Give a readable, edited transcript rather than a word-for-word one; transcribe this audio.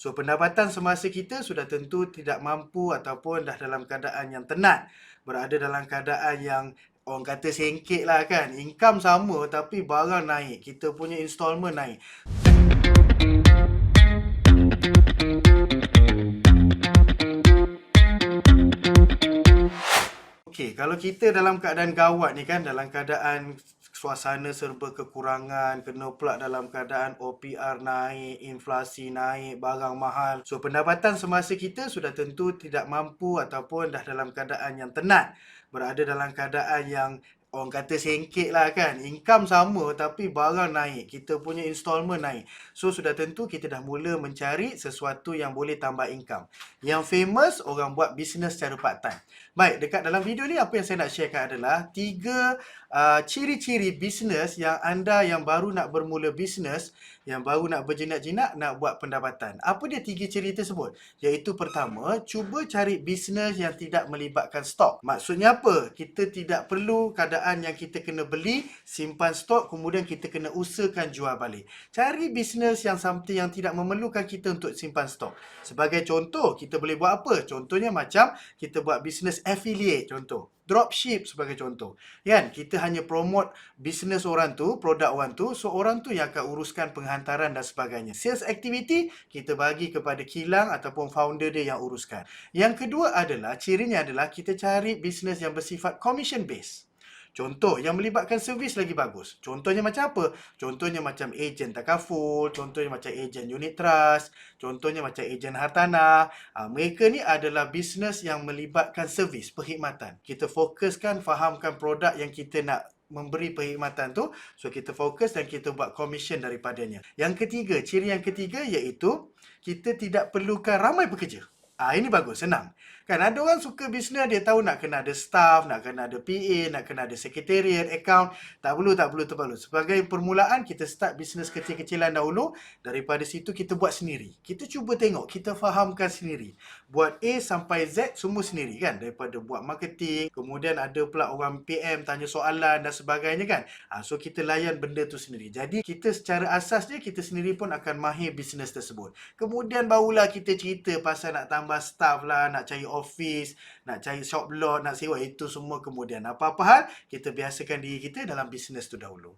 So, pendapatan semasa kita sudah tentu tidak mampu ataupun dah dalam keadaan yang tenat. Berada dalam keadaan yang orang kata sengkit lah kan. Income sama tapi barang naik. Kita punya installment naik. Okey, kalau kita dalam keadaan gawat ni kan, dalam keadaan suasana serba kekurangan, kena pula dalam keadaan OPR naik, inflasi naik, barang mahal. So, pendapatan semasa kita sudah tentu tidak mampu ataupun dah dalam keadaan yang tenat. Berada dalam keadaan yang orang kata sengkit lah kan. Income sama tapi barang naik. Kita punya installment naik. So, sudah tentu kita dah mula mencari sesuatu yang boleh tambah income. Yang famous, orang buat bisnes secara part time. Baik, dekat dalam video ni apa yang saya nak sharekan adalah 3 ciri-ciri bisnes yang anda yang baru nak bermula bisnes, yang baru nak berjinak-jinak nak buat pendapatan. Apa dia 3 ciri tersebut? Iaitu pertama, cuba cari bisnes yang tidak melibatkan stok. Maksudnya apa? Kita tidak perlu keadaan yang kita kena beli, simpan stok, kemudian kita kena usahakan jual balik. Cari bisnes yang something yang tidak memerlukan kita untuk simpan stok. Sebagai contoh, kita boleh buat apa? Contohnya macam kita buat bisnes affiliate contoh. Dropship sebagai contoh. Kan? Kita hanya promote bisnes orang tu, produk orang tu, so orang tu yang akan uruskan penghantaran dan sebagainya. Sales activity, kita bagi kepada kilang ataupun founder dia yang uruskan. Yang kedua adalah, cirinya adalah kita cari bisnes yang bersifat commission based. Contoh yang melibatkan servis lagi bagus. Contohnya macam apa? Contohnya macam ejen takaful, contohnya macam ejen unit trust, contohnya macam ejen hartanah. Mereka ni adalah bisnes yang melibatkan servis, perkhidmatan. Kita fokuskan, fahamkan produk yang kita nak memberi perkhidmatan tu. So, kita fokus dan kita buat commission daripadanya. Yang ketiga, ciri yang ketiga iaitu kita tidak perlukan ramai pekerja. Ini bagus, senang. Kan ada orang suka bisnes, dia tahu nak kena ada staff, nak kena ada PA, nak kena ada secretariat, account. Tak perlu. Sebagai permulaan, kita start bisnes kecil-kecilan dahulu. Daripada situ, kita buat sendiri. Kita cuba tengok, kita fahamkan sendiri. Buat A sampai Z, semua sendiri kan. Daripada buat marketing, kemudian ada pula orang PM tanya soalan dan sebagainya kan. So, kita layan benda tu sendiri. Jadi, kita secara asasnya, kita sendiri pun akan mahir bisnes tersebut. Kemudian barulah kita cerita pasal nak tambah staff lah, nak cari office, nak cari shop lot, nak sewa, itu semua kemudian. Apa-apa hal, kita biasakan diri kita dalam bisnes tu dahulu.